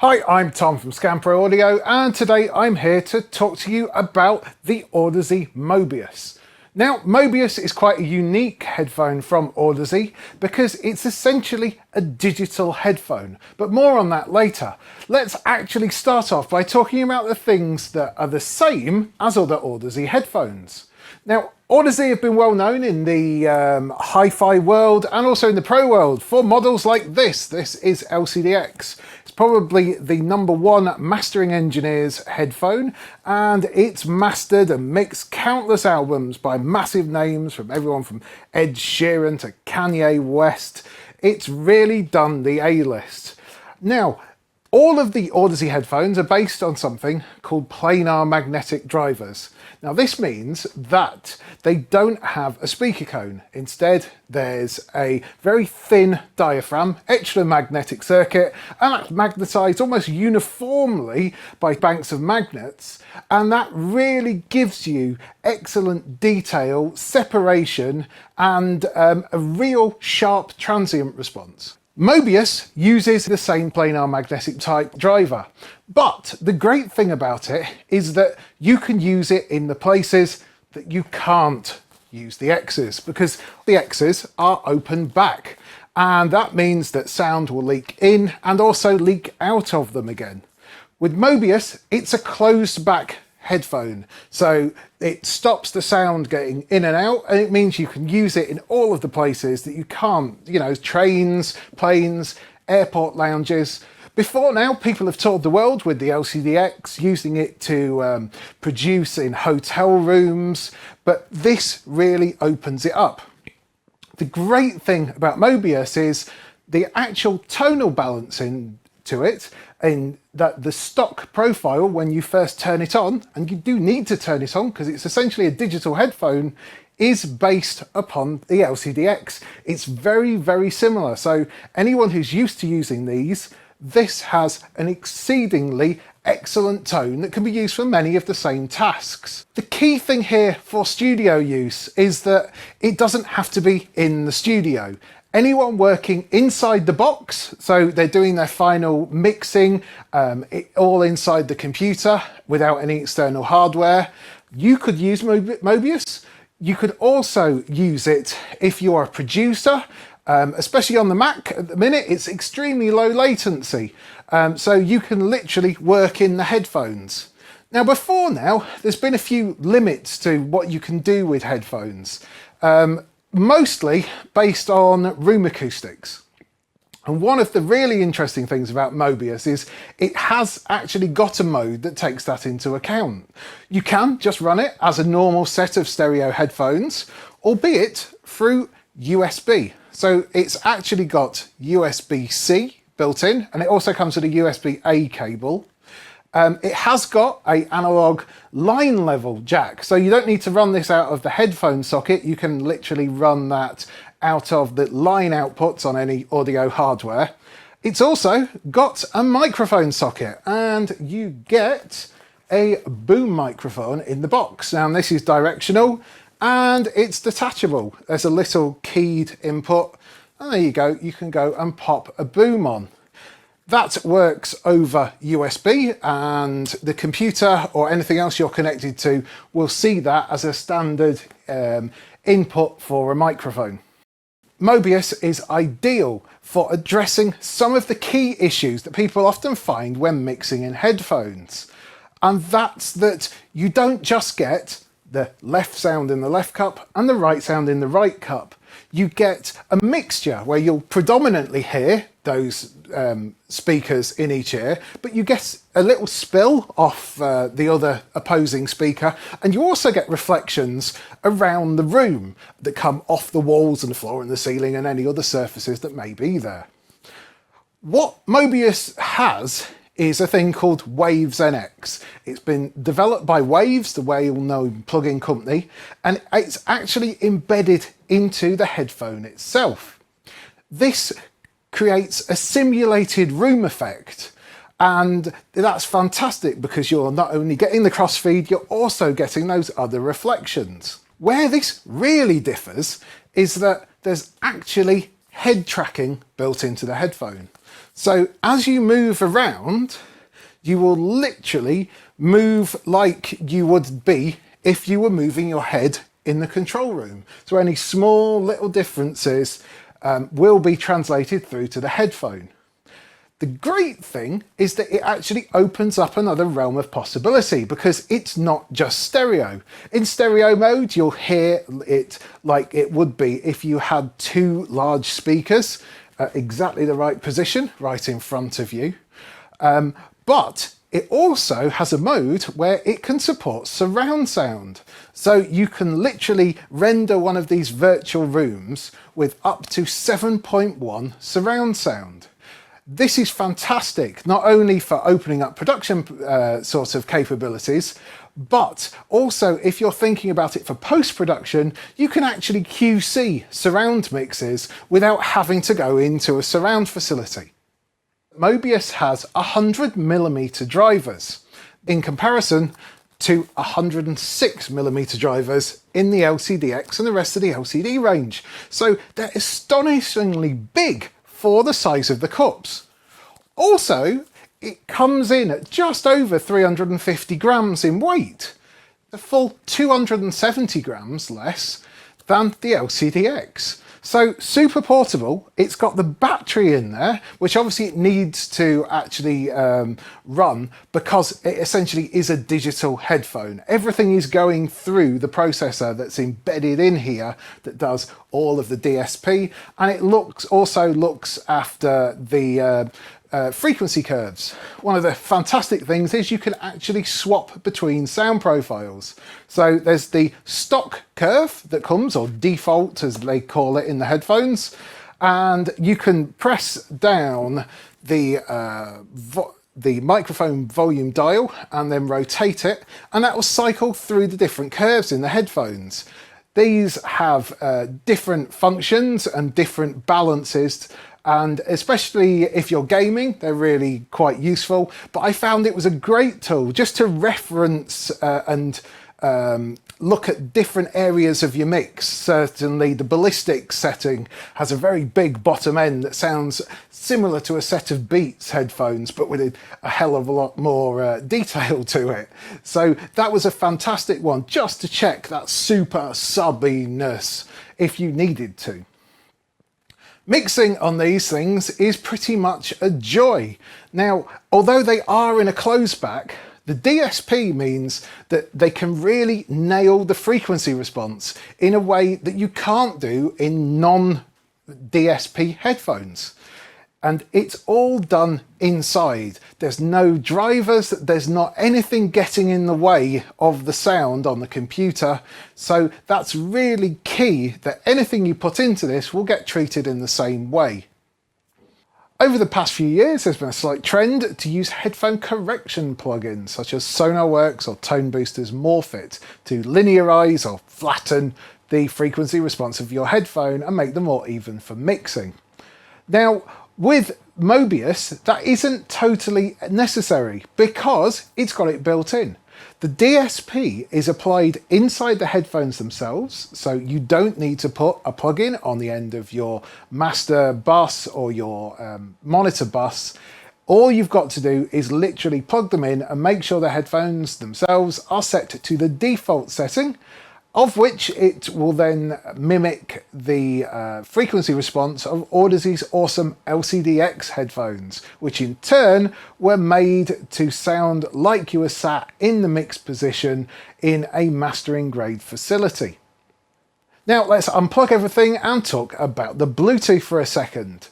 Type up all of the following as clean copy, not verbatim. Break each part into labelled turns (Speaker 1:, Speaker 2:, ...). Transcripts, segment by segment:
Speaker 1: Hi, I'm Tom from Scanpro Audio, and today I'm here to talk to you about the Audeze Mobius. Now, Mobius is quite a unique headphone from Audeze because it's essentially a digital headphone, but more on that later. Let's actually start off by talking about the things that are the same as other Audeze headphones. Now, Audeze have been well known in the hi-fi world and also in the pro world for models like this. This is LCDX. It's probably the #1 mastering engineer's headphone, and it's mastered and mixed countless albums by massive names from everyone from Ed Sheeran to Kanye West. It's really done the A-list. Now, all of the Audeze headphones are based on something called planar magnetic drivers. Now this means that they don't have a speaker cone. Instead, there's a very thin diaphragm, electromagnetic circuit, and that's magnetised almost uniformly by banks of magnets. And that really gives you excellent detail, separation, and a real sharp transient response. Mobius uses the same planar magnetic type driver, but the great thing about it is that you can use it in the places that you can't use the X's, because the X's are open back, and that means that sound will leak in and also leak out of them again. With Mobius, it's a closed back headphone, so it stops the sound getting in and out, and it means you can use it in all of the places that you can't, trains, planes, airport lounges. Before now, people have toured the world with the LCDX, using it to produce in hotel rooms, but this really opens it up. The great thing about Mobius is the actual tonal balancing to it, in that the stock profile when you first turn it on, and you do need to turn it on because it's essentially a digital headphone, is based upon the LCDX. It's very, very similar. So anyone who's used to using these, this has an exceedingly excellent tone that can be used for many of the same tasks. The key thing here for studio use is that it doesn't have to be in the studio. Anyone working inside the box, so they're doing their final mixing, all inside the computer without any external hardware, you could use Mobius. You could also use it if you're a producer, especially on the Mac at the minute. It's extremely low latency, so you can literally work in the headphones. Now, before now, there's been a few limits to what you can do with headphones. Mostly based on room acoustics. And one of the really interesting things about Mobius is it has actually got a mode that takes that into account. You can just run it as a normal set of stereo headphones, albeit through USB. So it's actually got USB-C built in, and it also comes with a USB-A cable. It has got an analog line level jack, so you don't need to run this out of the headphone socket. You can literally run that out of the line outputs on any audio hardware. It's also got a microphone socket, and you get a boom microphone in the box. Now this is directional and it's detachable. There's a little keyed input, and there you go. You can go and pop a boom on. That works over USB, and the computer or anything else you're connected to will see that as a standard input for a microphone. Mobius is ideal for addressing some of the key issues that people often find when mixing in headphones. And that's that you don't just get the left sound in the left cup and the right sound in the right cup. You get a mixture where you'll predominantly hear those speakers in each ear, but you get a little spill off the other opposing speaker, and you also get reflections around the room that come off the walls and the floor and the ceiling and any other surfaces that may be there. What Mobius has is a thing called Waves NX. It's been developed by Waves, the well-known plug-in company, and it's actually embedded into the headphone itself. This creates a simulated room effect, and that's fantastic because you're not only getting the crossfeed, you're also getting those other reflections. Where this really differs is that there's actually head tracking built into the headphone. So as you move around, you will literally move like you would be if you were moving your head in the control room. So any small little differences will be translated through to the headphone. The great thing is that it actually opens up another realm of possibility because it's not just stereo. In stereo mode, you'll hear it like it would be if you had two large speakers at exactly the right position, right in front of you. But it also has a mode where it can support surround sound. So you can literally render one of these virtual rooms with up to 7.1 surround sound. This is fantastic, not only for opening up production sort of capabilities, but also if you're thinking about it for post-production, you can actually QC surround mixes without having to go into a surround facility. Mobius has 100mm drivers in comparison to 106mm drivers in the LCDX and the rest of the LCD range. So they're astonishingly big for the size of the cups. Also, it comes in at just over 350 grams in weight, a full 270 grams less than the LCDX. So super portable. It's got the battery in there, which obviously it needs to actually run because it essentially is a digital headphone. Everything is going through the processor that's embedded in here that does all of the DSP, and it also looks after the frequency curves. One of the fantastic things is you can actually swap between sound profiles. So there's the stock curve that comes, or default as they call it in the headphones, and you can press down the microphone volume dial and then rotate it, and that will cycle through the different curves in the headphones. These have different functions and different balances, and especially if you're gaming, they're really quite useful. But I found it was a great tool just to reference and look at different areas of your mix. Certainly the ballistic setting has a very big bottom end that sounds similar to a set of Beats headphones, but with a hell of a lot more detail to it. So that was a fantastic one, just to check that super subbiness if you needed to. Mixing on these things is pretty much a joy. Now, although they are in a closed back, the DSP means that they can really nail the frequency response in a way that you can't do in non-DSP headphones. And it's all done inside. There's no drivers, there's not anything getting in the way of the sound on the computer. So that's really key, that anything you put into this will get treated in the same way. Over the past few years, there's been a slight trend to use headphone correction plugins such as Sonarworks or Tone Boosters Morphit to linearize or flatten the frequency response of your headphone and make them more even for mixing. Now, with Mobius, that isn't totally necessary because it's got it built in. The DSP is applied inside the headphones themselves, so you don't need to put a plug-in on the end of your master bus or your monitor bus. All you've got to do is literally plug them in and make sure the headphones themselves are set to the default setting, of which it will then mimic the frequency response of Audizy's awesome LCDX headphones, which in turn were made to sound like you were sat in the mixed position in a mastering grade facility. Now let's unplug everything and talk about the Bluetooth for a second.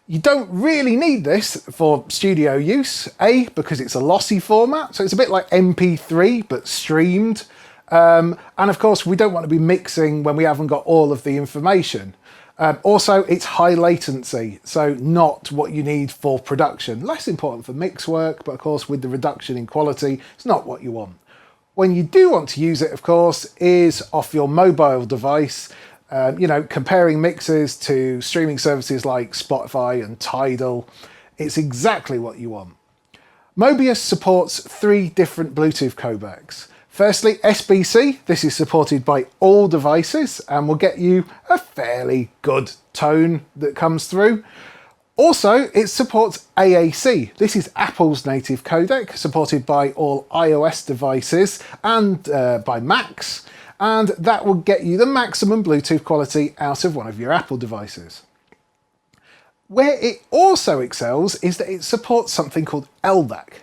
Speaker 1: You don't really need this for studio use, A, because it's a lossy format, so it's a bit like MP3 but streamed. And of course, we don't want to be mixing when we haven't got all of the information. Also, it's high latency, so not what you need for production. Less important for mix work, but of course, with the reduction in quality, it's not what you want. When you do want to use it, of course, is off your mobile device. You know, comparing mixes to streaming services like Spotify and Tidal, it's exactly what you want. Mobius supports 3 different Bluetooth codecs. Firstly, SBC. This is supported by all devices and will get you a fairly good tone that comes through. Also, it supports AAC. This is Apple's native codec, supported by all iOS devices and by Macs, and that will get you the maximum Bluetooth quality out of one of your Apple devices. Where it also excels is that it supports something called LDAC.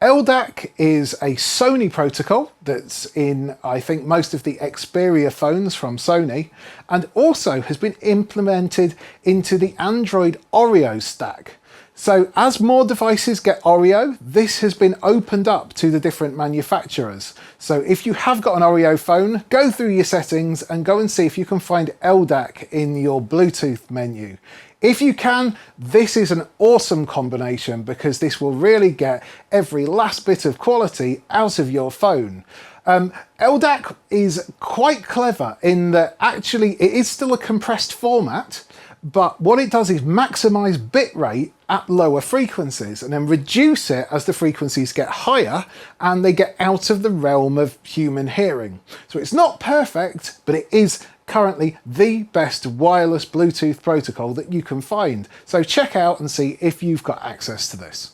Speaker 1: LDAC is a Sony protocol that's in, I think, most of the Xperia phones from Sony, and also has been implemented into the Android Oreo stack. So as more devices get Oreo, this has been opened up to the different manufacturers. So if you have got an Oreo phone, go through your settings and go and see if you can find LDAC in your Bluetooth menu. If you can, this is an awesome combination because this will really get every last bit of quality out of your phone. LDAC is quite clever in that actually it is still a compressed format, but what it does is maximize bitrate at lower frequencies and then reduce it as the frequencies get higher and they get out of the realm of human hearing. So it's not perfect, but it is currently the best wireless Bluetooth protocol that you can find. So check out and see if you've got access to this.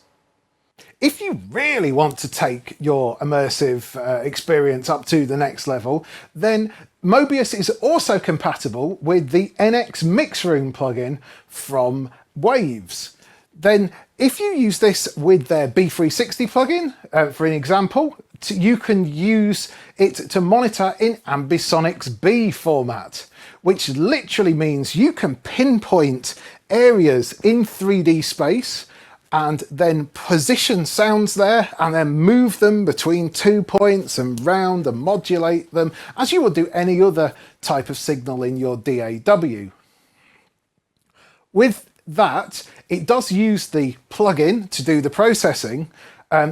Speaker 1: If you really want to take your immersive experience up to the next level, then Mobius is also compatible with the NX Mix Room plugin from Waves. Then if you use this with their B360 plugin, for an example, you can use it to monitor in Ambisonics B format, which literally means you can pinpoint areas in 3D space and then position sounds there and then move them between 2 points and round and modulate them as you would do any other type of signal in your DAW. With that, it does use the plugin to do the processing,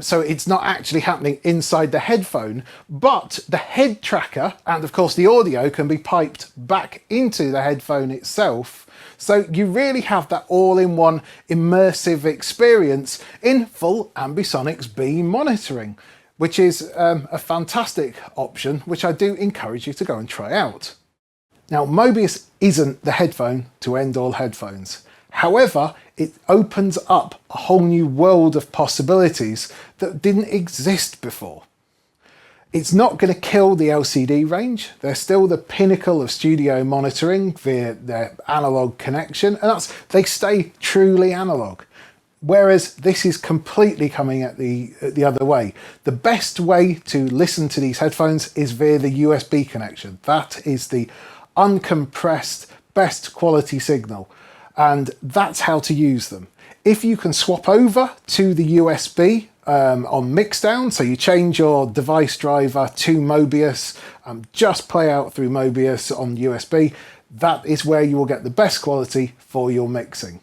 Speaker 1: so it's not actually happening inside the headphone, but the head tracker and of course the audio can be piped back into the headphone itself. So you really have that all-in-one immersive experience in full Ambisonics B monitoring, which is a fantastic option, which I do encourage you to go and try out. Now, Mobius isn't the headphone to end all headphones. However, it opens up a whole new world of possibilities that didn't exist before. It's not going to kill the LCD range. They're still the pinnacle of studio monitoring via their analog connection, and they stay truly analog. Whereas this is completely coming at the other way. The best way to listen to these headphones is via the USB connection. That is the uncompressed, best quality signal, and that's how to use them. If you can swap over to the USB on Mixdown, so you change your device driver to Mobius, just play out through Mobius on USB, that is where you will get the best quality for your mixing.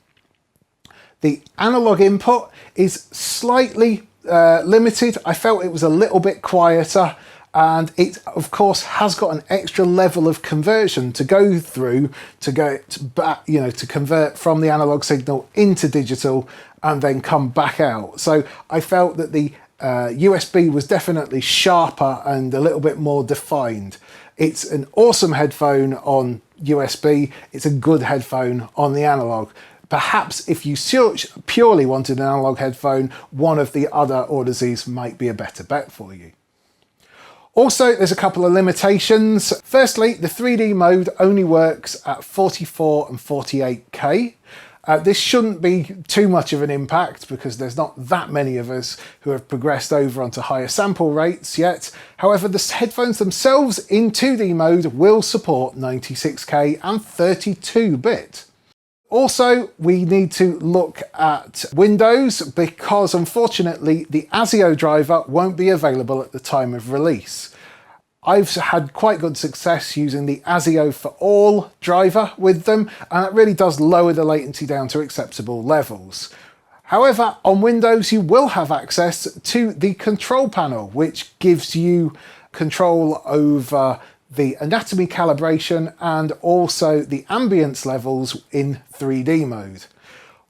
Speaker 1: The analog input is slightly limited. I felt it was a little bit quieter, and it of course has got an extra level of conversion to go through to get back, to convert from the analog signal into digital and then come back out. So I felt that the USB was definitely sharper and a little bit more defined. It's an awesome headphone on USB. It's a good headphone on the analog. Perhaps if you purely wanted an analog headphone, one of the other Audyseys might be a better bet for you. Also, there's a couple of limitations. Firstly, the 3D mode only works at 44 and 48K. This shouldn't be too much of an impact because there's not that many of us who have progressed over onto higher sample rates yet. However, the headphones themselves in 2D mode will support 96K and 32-bit. Also, we need to look at Windows because unfortunately the ASIO driver won't be available at the time of release. I've had quite good success using the ASIO for All driver with them, and it really does lower the latency down to acceptable levels. However, on Windows you will have access to the control panel, which gives you control over the anatomy calibration and also the ambience levels in 3D mode.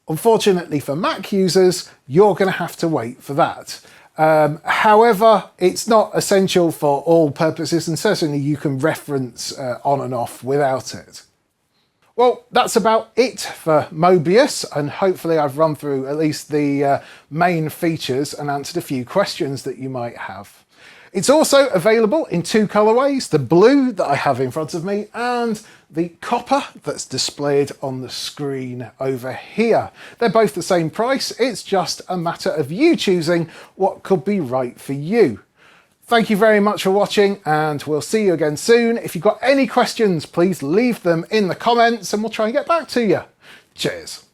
Speaker 1: Unfortunately for Mac users, you're going to have to wait for that. However, it's not essential for all purposes, and certainly you can reference on and off without it. Well, that's about it for Mobius, and hopefully I've run through at least the main features and answered a few questions that you might have. It's also available in two colourways, the blue that I have in front of me and the copper that's displayed on the screen over here. They're both the same price, it's just a matter of you choosing what could be right for you. Thank you very much for watching, and we'll see you again soon. If you've got any questions, please leave them in the comments and we'll try and get back to you. Cheers.